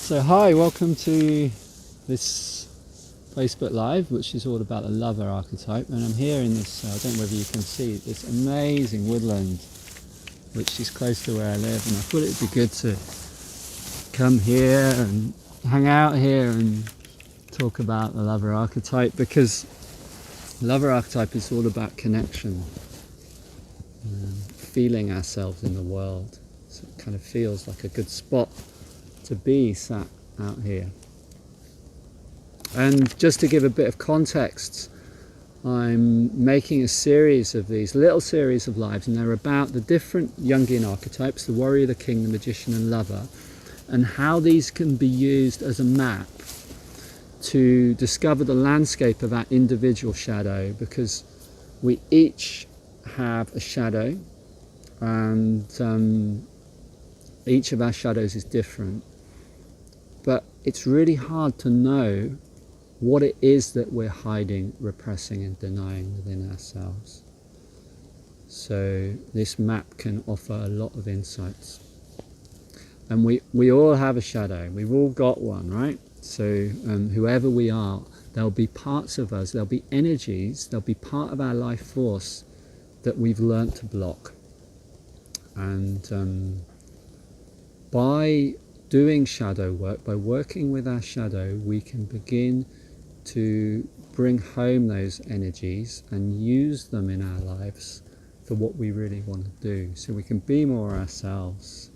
So hi, welcome to this Facebook Live, which is all about the lover archetype, and I'm here in this, I don't know whether you can see, this amazing woodland which is close to where I live, and I thought it'd be good to come here and hang out here and talk about the lover archetype, because the lover archetype is all about connection, feeling ourselves in the world. So it kind of feels like a good spot to be sat out here. And just to give a bit of context, I'm making a series of these little series of lives, and they're about the different Jungian archetypes, the warrior, the king, the magician and lover, and how these can be used as a map to discover the landscape of our individual shadow, because we each have a shadow, and each of our shadows is different. But it's really hard to know what it is that we're hiding, repressing and denying within ourselves. So this map can offer a lot of insights. And we all have a shadow, we've all got one, right? So whoever we are, there'll be parts of us, there'll be energies, there'll be part of our life force that we've learnt to block. And by doing shadow work, by working with our shadow, we can begin to bring home those energies and use them in our lives for what we really want to do, so we can be more ourselves.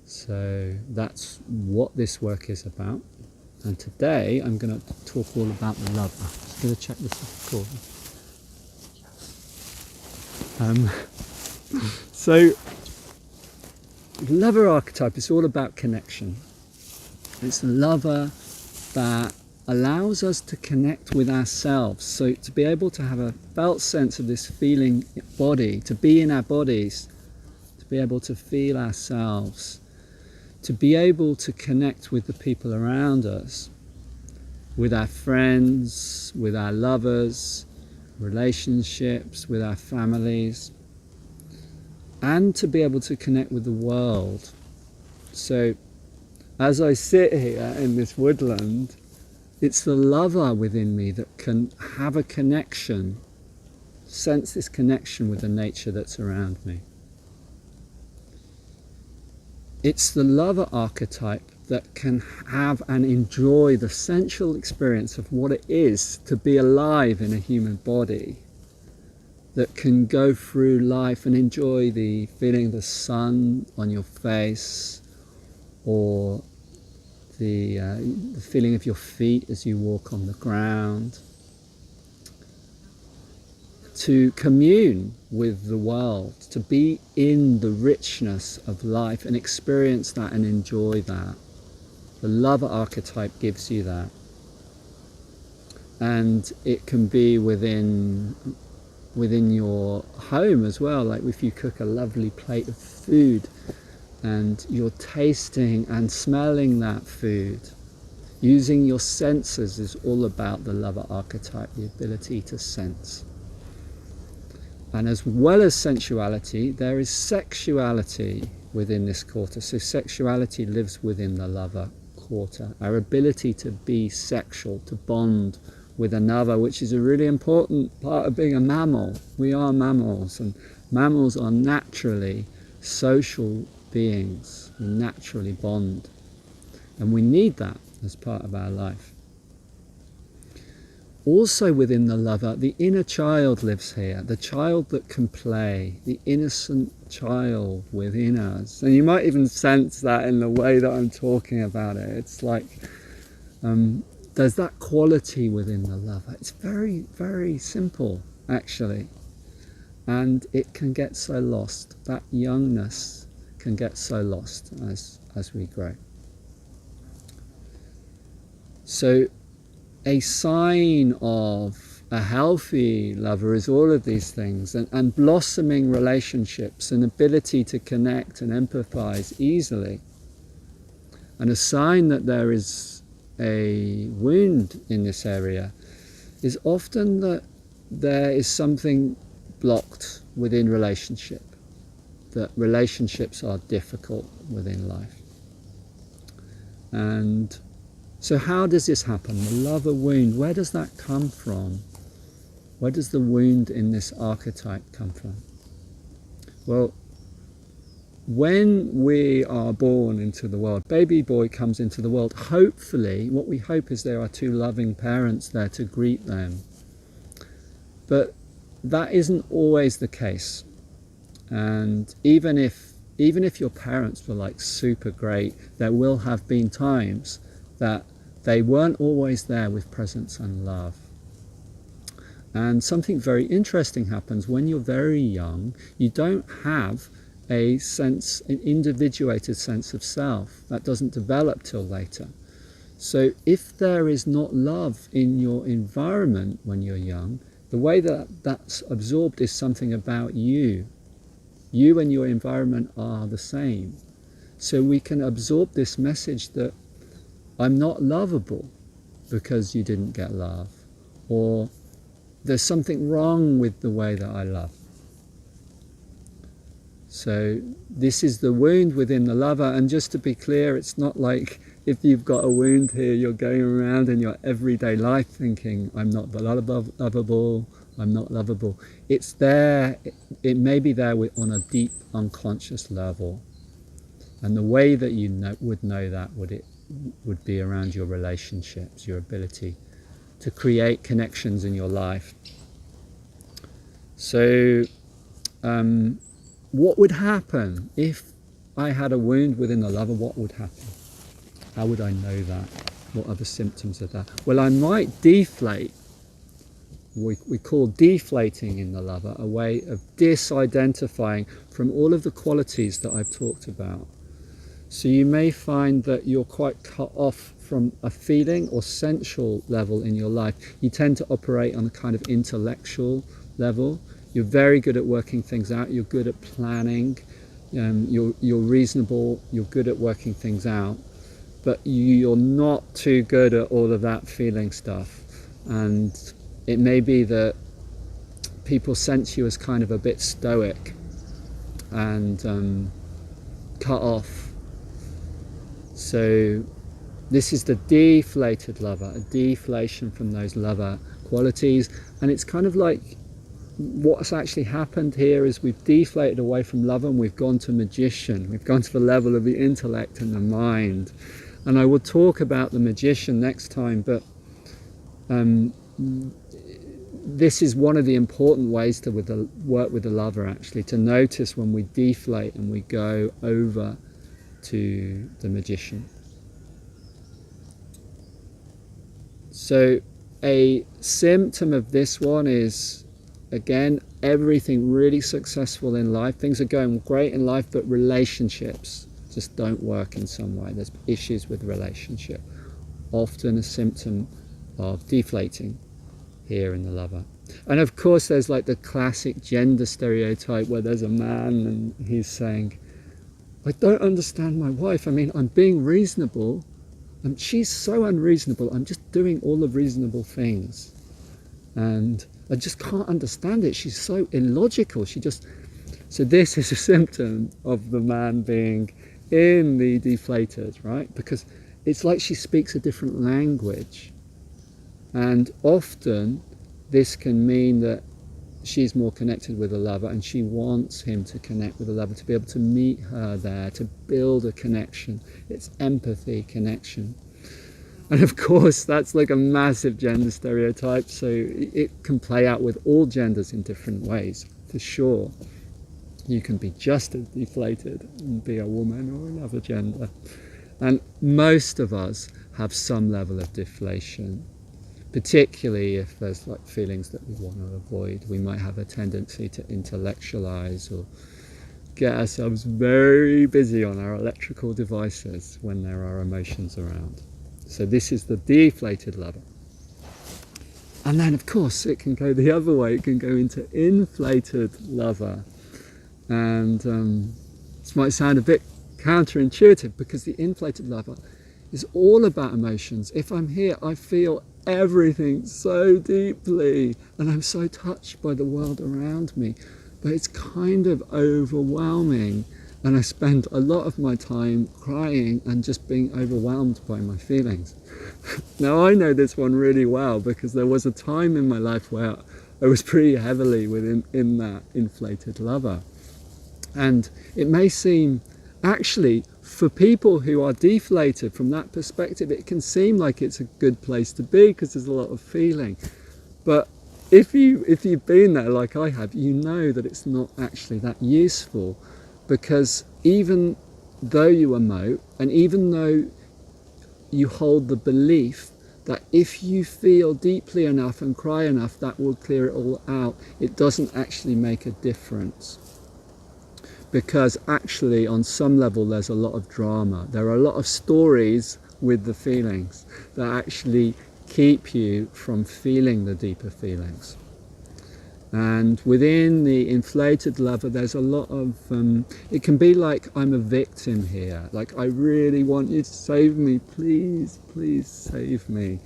So that's what this work is about. And today I'm going to talk all about the lover. Just going to check this recording. So the lover archetype is all about connection. It's the lover that allows us to connect with ourselves. So to be able to have a felt sense of this feeling body, to be in our bodies, to be able to feel ourselves, to be able to connect with the people around us, with our friends, with our lovers, relationships, with our families, and to be able to connect with the world. So as I sit here in this woodland, it's the lover within me that can have a connection, sense this connection with the nature that's around me. It's the lover archetype that can have and enjoy the sensual experience of what it is to be alive in a human body, that can go through life and enjoy the feeling of the sun on your face, or the feeling of your feet as you walk on the ground, to commune with the world, to be in the richness of life and experience that and enjoy that. The lover archetype gives you that. And it can be within your home as well, like if you cook a lovely plate of food and you're tasting and smelling that food. Using your senses is all about the lover archetype, the ability to sense. And as well as sensuality, there is sexuality within this quarter. So sexuality lives within the lover quarter. Our ability to be sexual, to bond with another, which is a really important part of being a mammal. We are mammals, and mammals are naturally social beings. We naturally bond, and we need that as part of our life. Also within the lover, the inner child lives here, the child that can play, the innocent child within us. And you might even sense that in the way that I'm talking about it. It's like there's that quality within the lover. It's very, very simple, actually. And it can get so lost. That youngness can get so lost as we grow. So a sign of a healthy lover is all of these things, and blossoming relationships, an ability to connect and empathize easily. And a sign that there is a wound in this area is often that there is something blocked within relationship, that relationships are difficult within life. And so how does this happen? The lover wound, where does that come from? Where does the wound in this archetype come from? Well, when we are born into the world, baby boy comes into the world, hopefully, what we hope is there are two loving parents there to greet them. But that isn't always the case. And even if your parents were like super great, there will have been times that they weren't always there with presence and love. And something very interesting happens when you're very young. You don't have an individuated sense of self. That doesn't develop till later. So if there is not love in your environment when you're young, the way that that's absorbed is something about you. You and your environment are the same. So we can absorb this message that I'm not lovable because you didn't get love, or there's something wrong with the way that I love. So this is the wound within the lover. And just to be clear, it's not like if you've got a wound here, you're going around in your everyday life thinking, I'm not lovable, I'm not lovable. It's there, it may be there on a deep unconscious level. And the way that you would know that would be around your relationships, your ability to create connections in your life. So what would happen if I had a wound within the lover? What would happen? How would I know that? What are the symptoms of that? Well, I might deflate. We call deflating in the lover a way of disidentifying from all of the qualities that I've talked about. So you may find that you're quite cut off from a feeling or sensual level in your life. You tend to operate on a kind of intellectual level. You're very good at working things out. You're good at planning. You're reasonable. You're good at working things out. But you're not too good at all of that feeling stuff. And it may be that people sense you as kind of a bit stoic and cut off. So this is the deflated lover, a deflation from those lover qualities. And it's kind of like what's actually happened here is we've deflated away from lover and we've gone to magician. We've gone to the level of the intellect and the mind. And I will talk about the magician next time, but this is one of the important ways to work with the lover, actually, to notice when we deflate and we go over to the magician. So a symptom of this one is, again, everything really successful in life. Things are going great in life, but relationships just don't work in some way. There's issues with relationship. Often a symptom of deflating here in the lover. And of course there's like the classic gender stereotype where there's a man and he's saying, I don't understand my wife. I mean, I'm being reasonable and she's so unreasonable. I'm just doing all the reasonable things. And I just can't understand it. She's so illogical. So this is a symptom of the man being in the deflated, right? Because it's like she speaks a different language. And often this can mean that she's more connected with a lover and she wants him to connect with a lover, to be able to meet her there, to build a connection. It's empathy, connection. And of course, that's like a massive gender stereotype, so it can play out with all genders in different ways, for sure. You can be just as deflated and be a woman or another gender. And most of us have some level of deflation, particularly if there's like feelings that we want to avoid. We might have a tendency to intellectualize or get ourselves very busy on our electrical devices when there are emotions around. So this is the deflated lover. And then of course it can go the other way. It can go into inflated lover. And this might sound a bit counterintuitive because the inflated lover is all about emotions. If I'm here, I feel everything so deeply and I'm so touched by the world around me, but it's kind of overwhelming And I spend a lot of my time crying and just being overwhelmed by my feelings. Now I know this one really well because there was a time in my life where I was pretty heavily in that inflated lover. And it may seem, actually, for people who are deflated from that perspective, it can seem like it's a good place to be because there's a lot of feeling. But if you've been there like I have, you know that it's not actually that useful, because even though you emote, and even though you hold the belief that if you feel deeply enough and cry enough, that will clear it all out, it doesn't actually make a difference. Because actually, on some level, there's a lot of drama. There are a lot of stories with the feelings that actually keep you from feeling the deeper feelings. And within the inflated lover, there's a lot of, it can be like, I'm a victim here. Like, I really want you to save me. Please, please save me.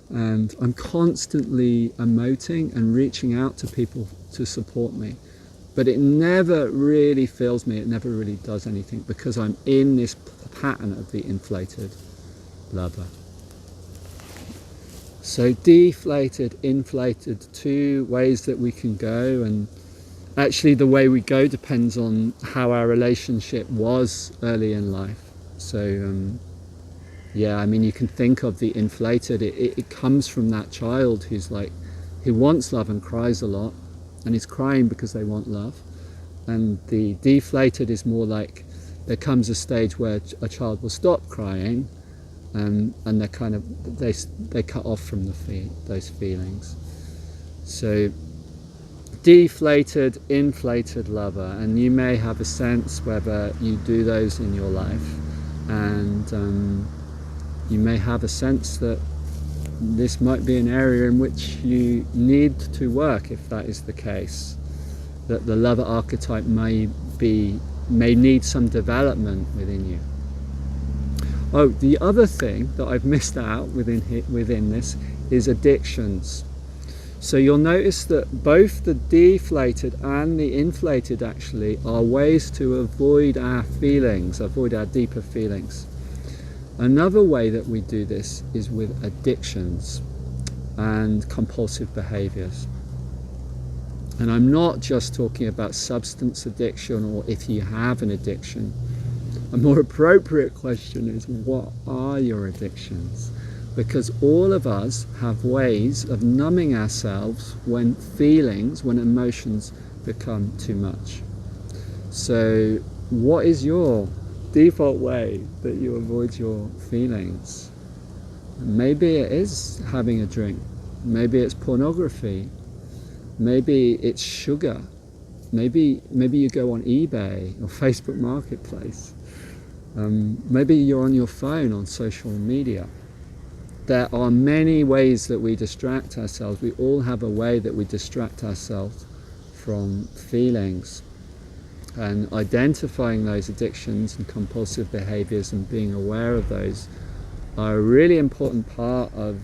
And I'm constantly emoting and reaching out to people to support me. But it never really fills me. It never really does anything because I'm in this pattern of the inflated lover. So deflated, inflated, two ways that we can go, and actually the way we go depends on how our relationship was early in life. So yeah, I mean, you can think of the inflated, it comes from that child who wants love and cries a lot and is crying because they want love. And the deflated is more like there comes a stage where a child will stop crying, and they're kind of they cut off from those feelings. So deflated, inflated lover, and you may have a sense whether you do those in your life, and you may have a sense that this might be an area in which you need to work, if that is the case, that the lover archetype may need some development within you. Oh, the other thing that I've missed out within this is addictions. So you'll notice that both the deflated and the inflated actually are ways to avoid our feelings, avoid our deeper feelings. Another way that we do this is with addictions and compulsive behaviors. And I'm not just talking about substance addiction or if you have an addiction. A more appropriate question is, what are your addictions? Because all of us have ways of numbing ourselves when emotions become too much. So what is your default way that you avoid your feelings? Maybe it is having a drink. Maybe it's pornography. Maybe it's sugar. Maybe you go on eBay or Facebook Marketplace. Maybe you're on your phone on social media. There are many ways that we distract ourselves. We all have a way that we distract ourselves from feelings. And identifying those addictions and compulsive behaviors and being aware of those are a really important part of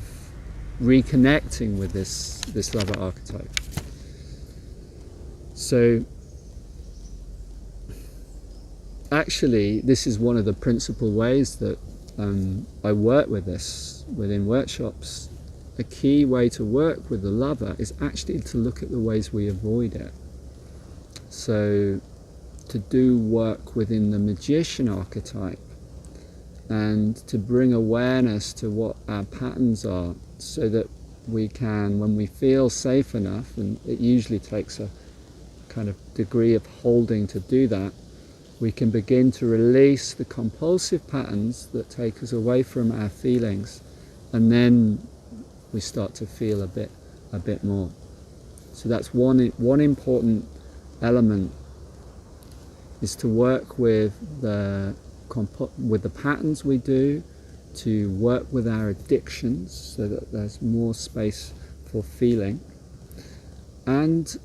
reconnecting with this lover archetype. So actually, this is one of the principal ways that I work with this within workshops. A key way to work with the lover is actually to look at the ways we avoid it. So to do work within the magician archetype and to bring awareness to what our patterns are, so that we can, when we feel safe enough, and it usually takes a kind of degree of holding to do that, we can begin to release the compulsive patterns that take us away from our feelings, and then we start to feel a bit more. So that's one important element, is to work with the patterns we do, to work with our addictions so that there's more space for feeling. And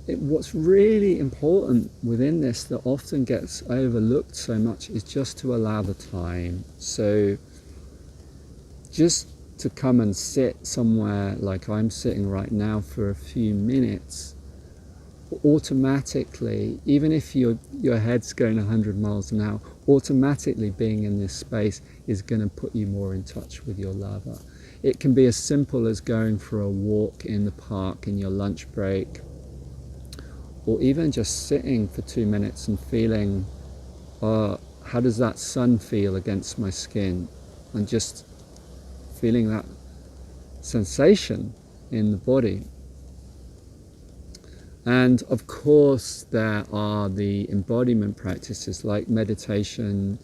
what's really important within this that often gets overlooked so much is just to allow the time. So just to come and sit somewhere like I'm sitting right now for a few minutes automatically, even if your head's going 100 miles an hour, automatically being in this space is going to put you more in touch with your lover. It can be as simple as going for a walk in the park in your lunch break, or even just sitting for 2 minutes and feeling, how does that sun feel against my skin, and just feeling that sensation in the body. And of course there are the embodiment practices like meditation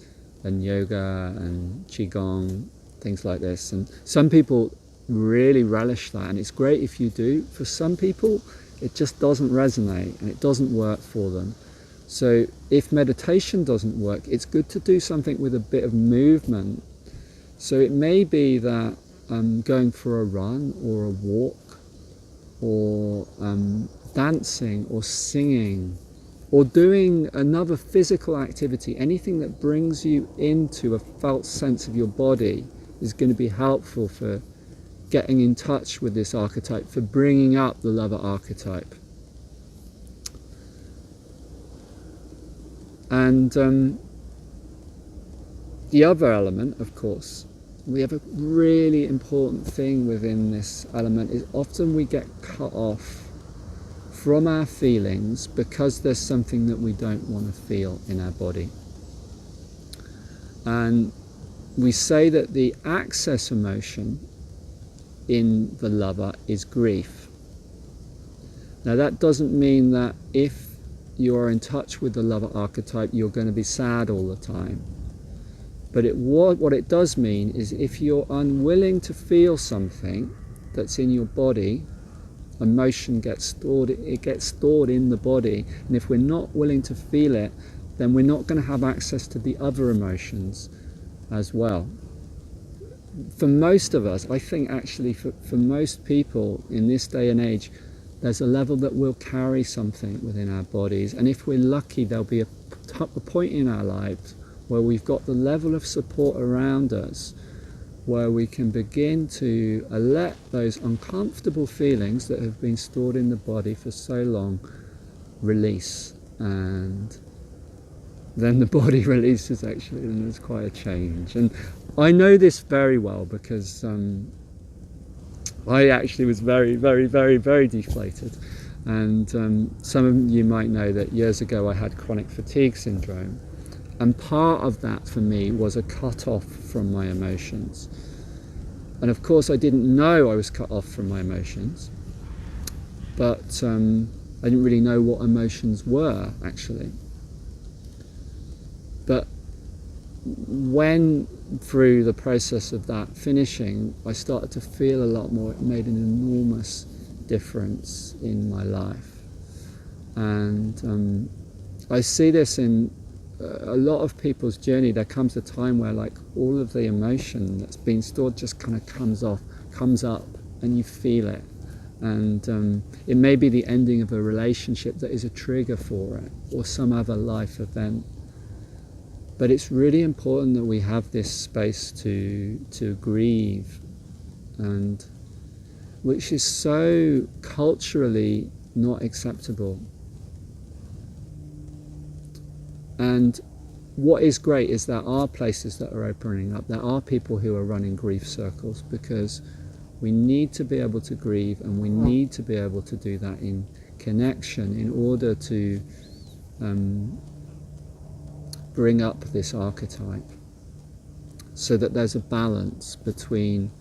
and yoga and qigong, things like this, and some people really relish that, and it's great if you do. For some people it just doesn't resonate and it doesn't work for them. So if meditation doesn't work, it's good to do something with a bit of movement. So it may be that going for a run or a walk, or dancing or singing, or doing another physical activity, anything that brings you into a felt sense of your body is going to be helpful for getting in touch with this archetype, for bringing up the lover archetype. And the other element, of course, we have a really important thing within this element, is often we get cut off from our feelings because there's something that we don't want to feel in our body. And we say that the access emotion in the lover is grief. Now that doesn't mean that if you are in touch with the lover archetype you're going to be sad all the time. But what it does mean is if you're unwilling to feel something that's in your body, emotion gets stored, it gets stored in the body, and if we're not willing to feel it, then we're not going to have access to the other emotions as well. For most of us, I think actually for most people in this day and age, there's a level that we'll carry something within our bodies, and if we're lucky there'll be a point in our lives where we've got the level of support around us where we can begin to let those uncomfortable feelings that have been stored in the body for so long release, and then the body releases actually, and there's quite a change. And I know this very well because I actually was very, very, very, very deflated, and some of you might know that years ago I had chronic fatigue syndrome. And part of that for me was a cut off from my emotions. And of course I didn't know I was cut off from my emotions, but I didn't really know what emotions were actually. But when through the process of that finishing, I started to feel a lot more, it made an enormous difference in my life. And I see this in a lot of people's journey. There comes a time where like all of the emotion that's been stored just kind of comes up, and you feel it. And it may be the ending of a relationship that is a trigger for it, or some other life event. But it's really important that we have this space to grieve, and which is so culturally not acceptable. And what is great is there are places that are opening up. There are people who are running grief circles, because we need to be able to grieve, and we need to be able to do that in connection in order to bring up this archetype, so that there's a balance between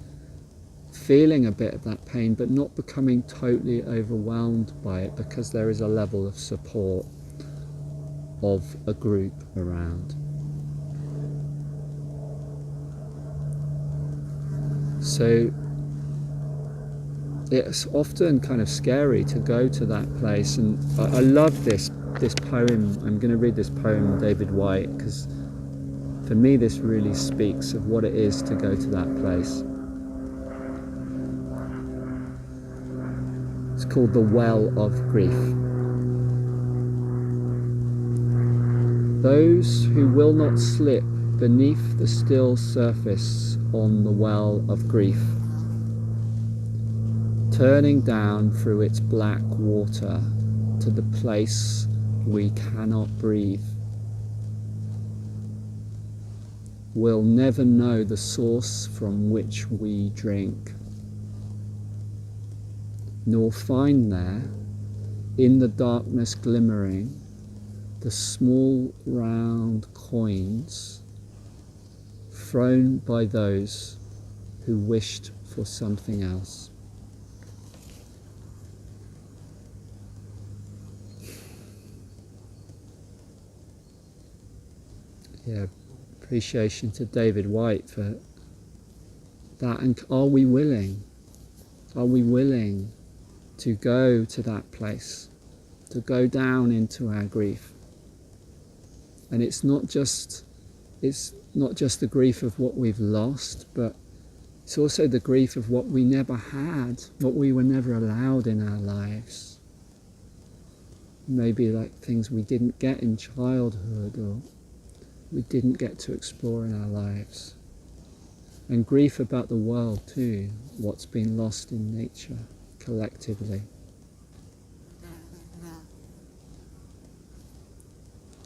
feeling a bit of that pain but not becoming totally overwhelmed by it, because there is a level of support of a group around. So it's often kind of scary to go to that place, and I love this poem. I'm going to read this poem, David White, because for me this really speaks of what it is to go to that place. It's called The Well of Grief. Those who will not slip beneath the still surface on the well of grief, turning down through its black water to the place we cannot breathe. We'll never know the source from which we drink, nor find there, in the darkness glimmering, the small round coins thrown by those who wished for something else. Yeah, appreciation to David White for that. And are we willing? Are we willing to go to that place, to go down into our grief? And it's not just the grief of what we've lost, but it's also the grief of what we never had, what we were never allowed in our lives. Maybe like things we didn't get in childhood, or we didn't get to explore in our lives. And grief about the world too, what's been lost in nature collectively.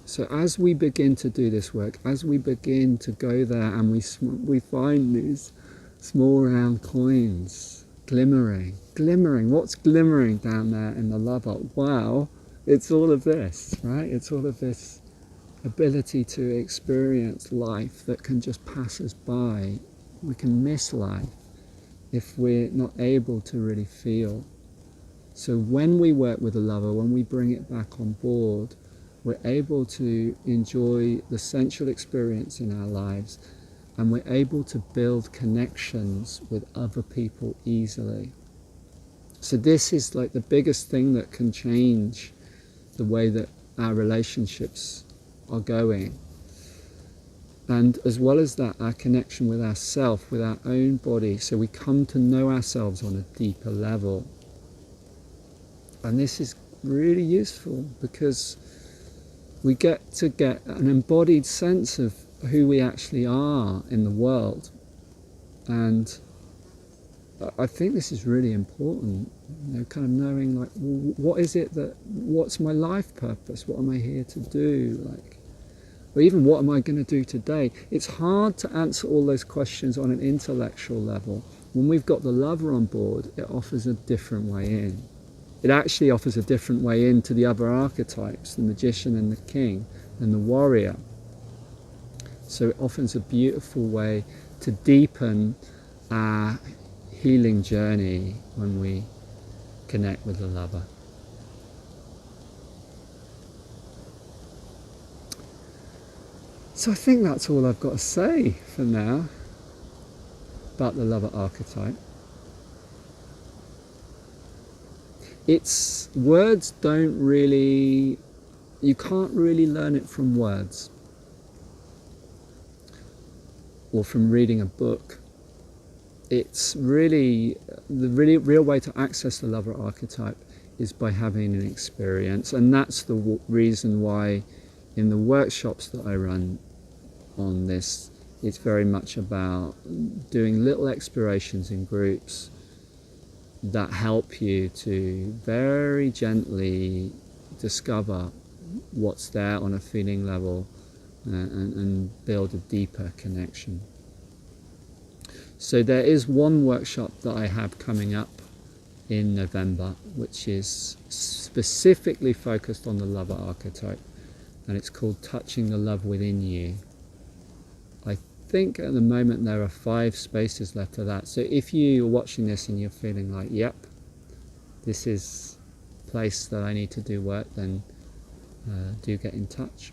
So as we begin to do this work, as we begin to go there and we find these small round coins glimmering, what's glimmering down there in the lava? Wow, it's all of this, right? It's all of this ability to experience life that can just pass us by. We can miss life if we're not able to really feel. So when we work with the lover, when we bring it back on board, we're able to enjoy the sensual experience in our lives, and we're able to build connections with other people easily. So this is like the biggest thing that can change the way that our relationships are going. And as well as that, our connection with ourself, with our own body, so we come to know ourselves on a deeper level. And this is really useful because we get an embodied sense of who we actually are in the world. And I think this is really important, kind of knowing like, what's my life purpose? What am I here to do? Or even what am I going to do today? It's hard to answer all those questions on an intellectual level. When we've got the lover on board, it offers a different way in. It actually offers a different way into the other archetypes, the magician and the king and the warrior. So it offers a beautiful way to deepen our healing journey when we connect with the lover. So I think that's all I've got to say for now about the lover archetype. Words don't really, you can't really learn it from words or from reading a book. It's really, the really real way to access the lover archetype is by having an experience. And that's the reason why in the workshops that I run on this, it's very much about doing little explorations in groups that help you to very gently discover what's there on a feeling level and build a deeper connection. So there is one workshop that I have coming up in November, which is specifically focused on the lover archetype, and it's called Touching the Love Within You. I think at the moment there are 5 spaces left of that. So if you're watching this and you're feeling like, yep, this is a place that I need to do work, then do get in touch.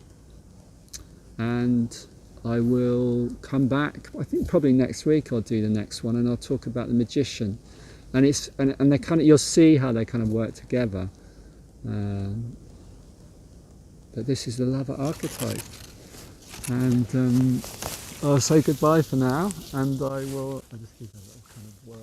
And I will come back, I think probably next week I'll do the next one, and I'll talk about the magician. And they kind of, you'll see how they kind of work together. But this is the lover archetype. And I'll say goodbye for now, and I'll just give a little kind of whirl.